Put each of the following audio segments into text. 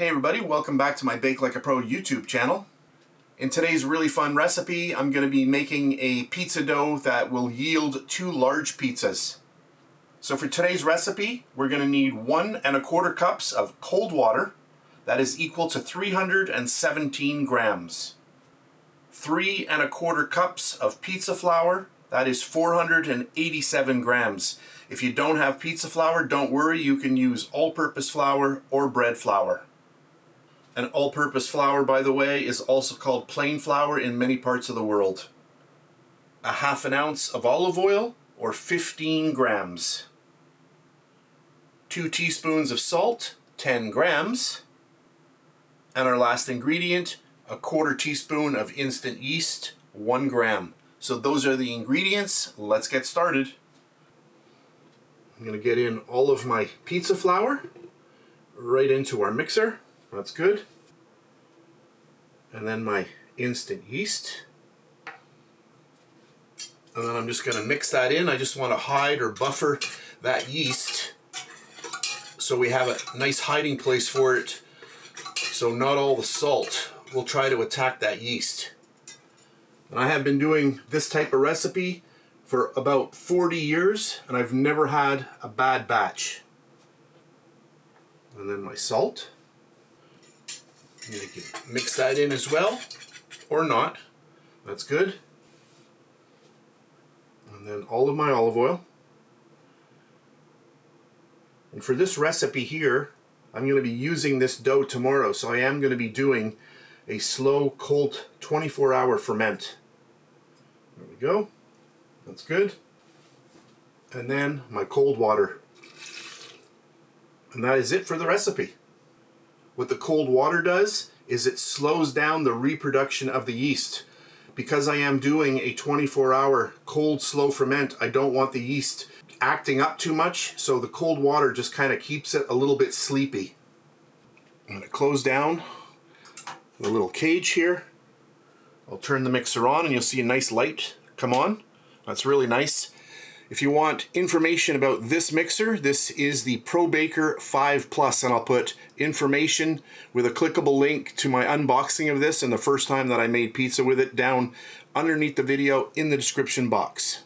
Hey everybody, welcome back to my Bake Like a Pro YouTube channel. In today's really fun recipe, I'm going to be making a pizza dough that will yield 2 large pizzas. So for today's recipe, we're going to need 1 1/4 cups of cold water. That is equal to 317 grams. 3 1/4 cups of pizza flour. That is 487 grams. If you don't have pizza flour, don't worry, you can use all-purpose flour or bread flour. An all-purpose flour, by the way, is also called plain flour in many parts of the world. 1/2 ounce of olive oil, or 15 grams. 2 teaspoons of salt, 10 grams. And our last ingredient, 1/4 teaspoon of instant yeast, 1 gram. So those are the ingredients. Let's get started. I'm going to get in all of my pizza flour right into our mixer. That's good. And then my instant yeast. And then I'm just going to mix that in. I just want to hide or buffer that yeast so we have a nice hiding place for it, so not all the salt will try to attack that yeast. And I have been doing this type of recipe for about 40 years and I've never had a bad batch. And then my salt. You can mix that in as well, or not. That's good. And then all of my olive oil. And for this recipe here, I'm going to be using this dough tomorrow, so I am going to be doing a slow, cold, 24-hour ferment. There we go. That's good. And then my cold water. And that is it for the recipe. What the cold water does is it slows down the reproduction of the yeast. Because I am doing a 24-hour cold slow ferment, I don't want the yeast acting up too much, so the cold water just kind of keeps it a little bit sleepy. I'm going to close down the little cage here. I'll turn the mixer on and you'll see a nice light come on. That's really nice. If you want information about this mixer, this is the ProBaker 5 Plus, and I'll put information with a clickable link to my unboxing of this and the first time that I made pizza with it down underneath the video in the description box.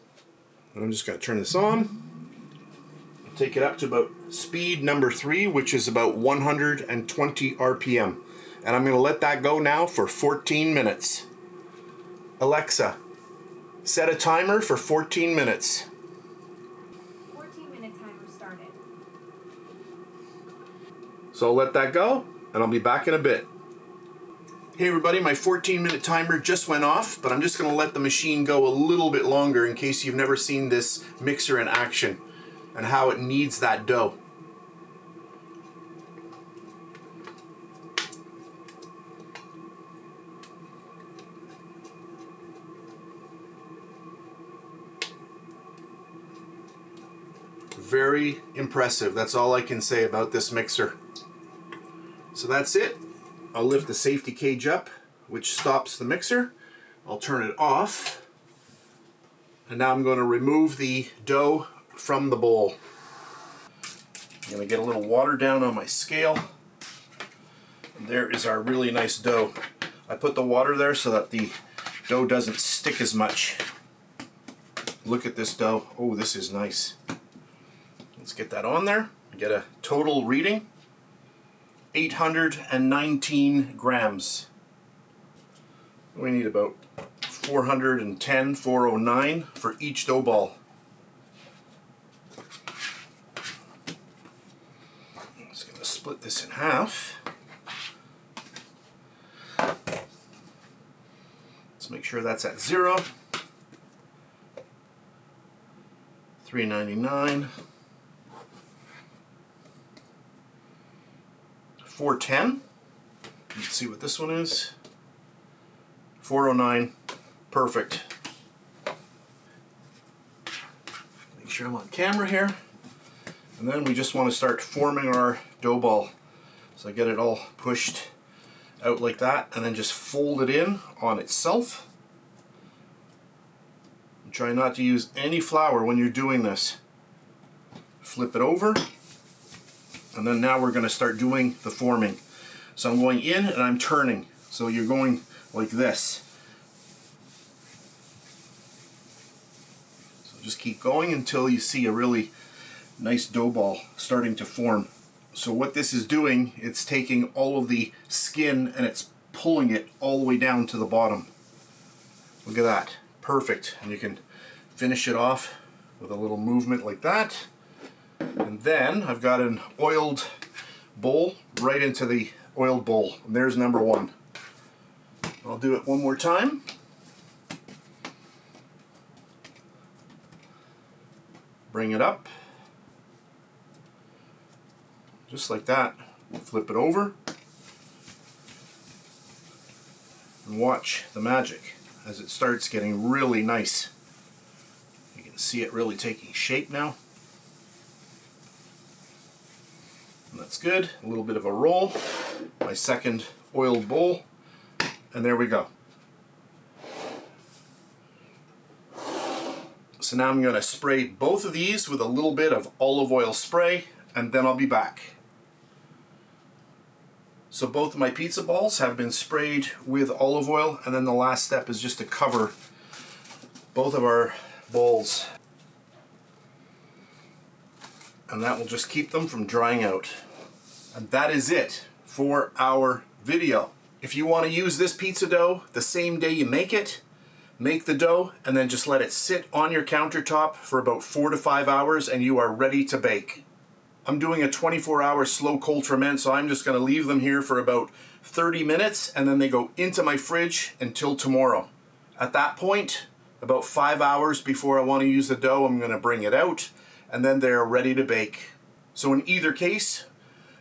And I'm just going to turn this on. Take it up to about speed number 3, which is about 120 RPM. And I'm going to let that go now for 14 minutes. Alexa, set a timer for 14 minutes. 14-minute timer started. So I'll let that go, and I'll be back in a bit. Hey everybody, my 14-minute timer just went off, but I'm just going to let the machine go a little bit longer in case you've never seen this mixer in action and how it kneads that dough. Very impressive. That's all I can say about this mixer. So that's it. I'll lift the safety cage up, which stops the mixer. I'll turn it off. And now I'm going to remove the dough from the bowl. I'm going to get a little water down on my scale. And there is our really nice dough. I put the water there so that the dough doesn't stick as much. Look at this dough. Oh, this is nice. Let's get that on there. Get a total reading. 819 grams. We need about 410, 409 for each dough ball. I'm just going to split this in half. Let's make sure that's at 0. 399. 410. Let's see what this one is. 409. Perfect. Make sure I'm on camera here. And then we just want to start forming our dough ball. So I get it all pushed out like that and then just fold it in on itself. And try not to use any flour when you're doing this. Flip it over. And then now we're going to start doing the forming. So I'm going in and I'm turning. So you're going like this. So just keep going until you see a really nice dough ball starting to form. So what this is doing, it's taking all of the skin and it's pulling it all the way down to the bottom. Look at that. Perfect. And you can finish it off with a little movement like that. And then I've got an oiled bowl right into the oiled bowl. And there's number one. I'll do it one more time. Bring it up. Just like that. Flip it over. And watch the magic as it starts getting really nice. You can see it really taking shape now. And that's good. A little bit of a roll. My second oiled bowl. And there we go. So now I'm going to spray both of these with a little bit of olive oil spray, and then I'll be back. So both of my pizza balls have been sprayed with olive oil, and then the last step is just to cover both of our balls. And that will just keep them from drying out. And that is it for our video. If you want to use this pizza dough the same day you make it, make the dough and then just let it sit on your countertop for about 4 to 5 hours and you are ready to bake. I'm doing a 24-hour slow cold ferment, so I'm just going to leave them here for about 30 minutes and then they go into my fridge until tomorrow. At that point, about 5 hours before I want to use the dough, I'm going to bring it out and then they're ready to bake. So in either case,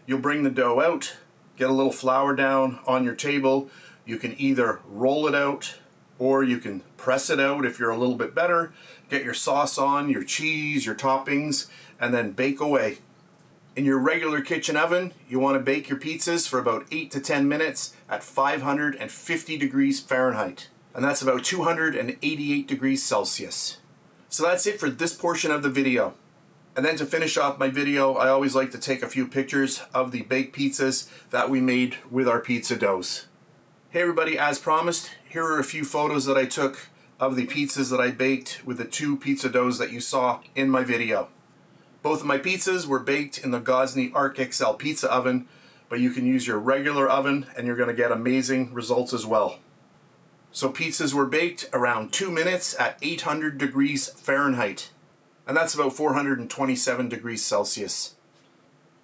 you'll bring the dough out, get a little flour down on your table. You can either roll it out or you can press it out if you're a little bit better. Get your sauce on, your cheese, your toppings, and then bake away. In your regular kitchen oven, you want to bake your pizzas for about 8 to 10 minutes at 550 degrees Fahrenheit. And that's about 288 degrees Celsius. So that's it for this portion of the video. And then to finish off my video, I always like to take a few pictures of the baked pizzas that we made with our pizza doughs. Hey everybody, as promised, here are a few photos that I took of the pizzas that I baked with the 2 pizza doughs that you saw in my video. Both of my pizzas were baked in the Gozney Arc XL pizza oven, but you can use your regular oven and you're going to get amazing results as well. So pizzas were baked around 2 minutes at 800 degrees Fahrenheit. And that's about 427 degrees Celsius.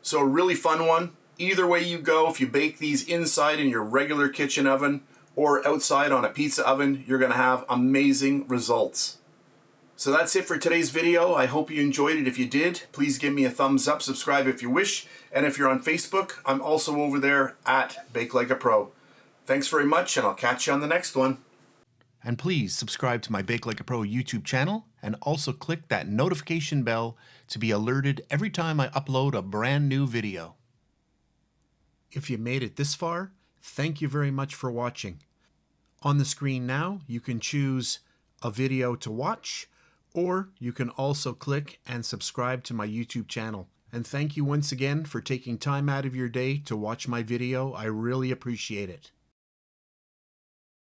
So a really fun one. Either way you go, if you bake these inside in your regular kitchen oven or outside on a pizza oven, you're going to have amazing results. So that's it for today's video. I hope you enjoyed it. If you did, please give me a thumbs up, subscribe if you wish. And if you're on Facebook, I'm also over there at BakeLikeAPro. Thanks very much, and I'll catch you on the next one. And please subscribe to my BakeLikeAPro YouTube channel and also click that notification bell to be alerted every time I upload a brand new video. If you made it this far, thank you very much for watching. On the screen now, you can choose a video to watch, or you can also click and subscribe to my YouTube channel. And thank you once again for taking time out of your day to watch my video. I really appreciate it.